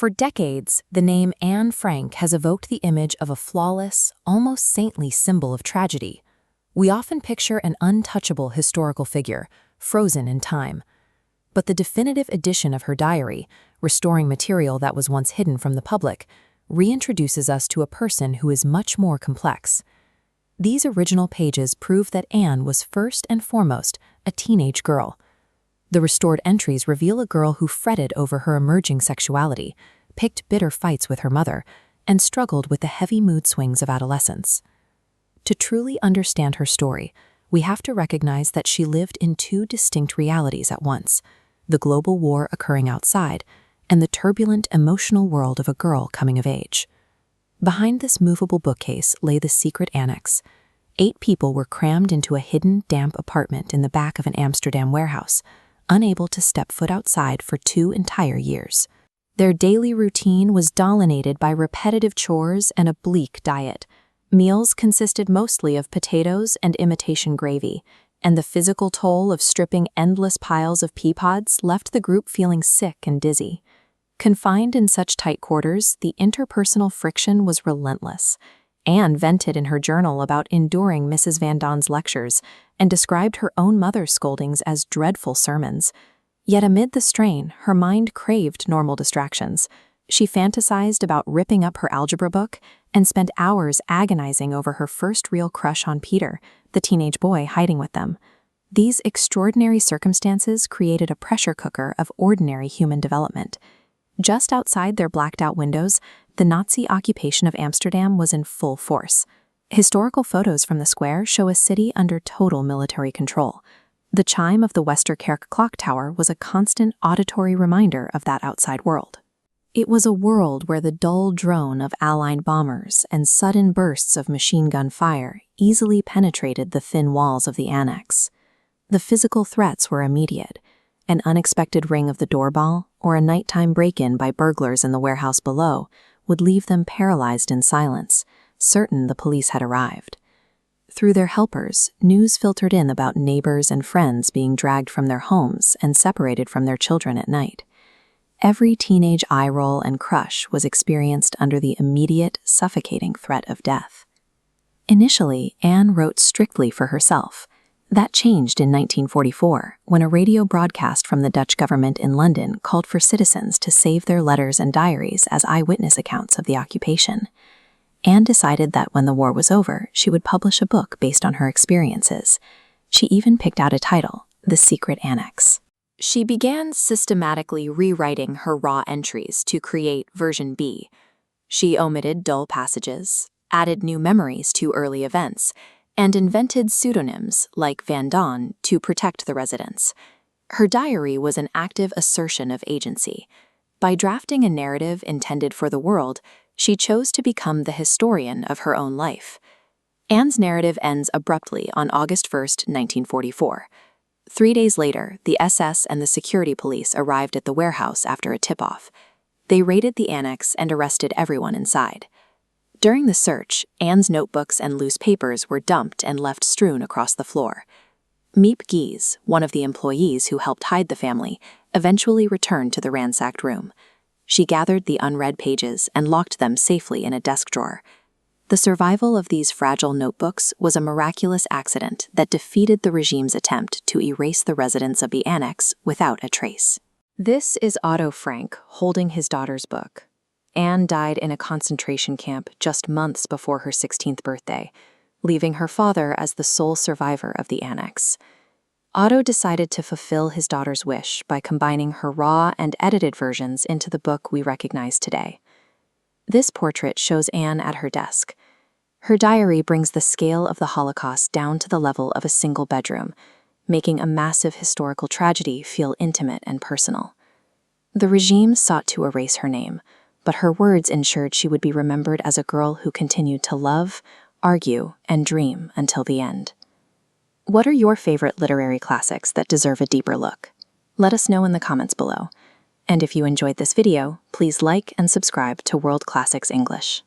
For decades, the name Anne Frank has evoked the image of a flawless, almost saintly symbol of tragedy. We often picture an untouchable historical figure, frozen in time. But the definitive edition of her diary, restoring material that was once hidden from the public, reintroduces us to a person who is much more complex. These original pages prove that Anne was first and foremost a teenage girl. The restored entries reveal a girl who fretted over her emerging sexuality, picked bitter fights with her mother, and struggled with the heavy mood swings of adolescence. To truly understand her story, we have to recognize that she lived in two distinct realities at once: the global war occurring outside and the turbulent emotional world of a girl coming of age. Behind this movable bookcase lay the secret annex. 8 people were crammed into a hidden, damp apartment in the back of an Amsterdam warehouse, unable to step foot outside for 2 entire years. Their daily routine was dominated by repetitive chores and a bleak diet. Meals consisted mostly of potatoes and imitation gravy, and the physical toll of stripping endless piles of pea pods left the group feeling sick and dizzy. Confined in such tight quarters, the interpersonal friction was relentless. Anne vented in her journal about enduring Mrs. Van Don's lectures and described her own mother's scoldings as dreadful sermons. Yet amid the strain, her mind craved normal distractions. She fantasized about ripping up her algebra book and spent hours agonizing over her first real crush on Peter, the teenage boy hiding with them. These extraordinary circumstances created a pressure cooker of ordinary human development. Just outside their blacked-out windows, the Nazi occupation of Amsterdam was in full force. Historical photos from the square show a city under total military control. The chime of the Westerkerk clock tower was a constant auditory reminder of that outside world. It was a world where the dull drone of Allied bombers and sudden bursts of machine gun fire easily penetrated the thin walls of the annex. The physical threats were immediate. An unexpected ring of the doorbell or a nighttime break-in by burglars in the warehouse below would leave them paralyzed in silence, certain the police had arrived. Through their helpers, news filtered in about neighbors and friends being dragged from their homes and separated from their children at night. Every teenage eye roll and crush was experienced under the immediate, suffocating threat of death. Initially, Anne wrote strictly for herself. That changed in 1944, when a radio broadcast from the Dutch government in London called for citizens to save their letters and diaries as eyewitness accounts of the occupation. Anne decided that when the war was over, she would publish a book based on her experiences. She even picked out a title, The Secret Annex. She began systematically rewriting her raw entries to create version B. She omitted dull passages, added new memories to early events, and invented pseudonyms like Van Don to protect the residents. Her diary was an active assertion of agency. By drafting a narrative intended for the world, she chose to become the historian of her own life. Anne's narrative ends abruptly on August 1, 1944. 3 days later, the SS and the security police arrived at the warehouse after a tip-off. They raided the annex and arrested everyone inside. During the search, Anne's notebooks and loose papers were dumped and left strewn across the floor. Miep Gies, one of the employees who helped hide the family, eventually returned to the ransacked room. She gathered the unread pages and locked them safely in a desk drawer. The survival of these fragile notebooks was a miraculous accident that defeated the regime's attempt to erase the residents of the annex without a trace. This is Otto Frank holding his daughter's book. Anne died in a concentration camp just months before her 16th birthday, leaving her father as the sole survivor of the annex. Otto decided to fulfill his daughter's wish by combining her raw and edited versions into the book we recognize today. This portrait shows Anne at her desk. Her diary brings the scale of the Holocaust down to the level of a single bedroom, making a massive historical tragedy feel intimate and personal. The regime sought to erase her name, but her words ensured she would be remembered as a girl who continued to love, argue, and dream until the end. What are your favorite literary classics that deserve a deeper look? Let us know in the comments below. And if you enjoyed this video, please like and subscribe to World Classics English.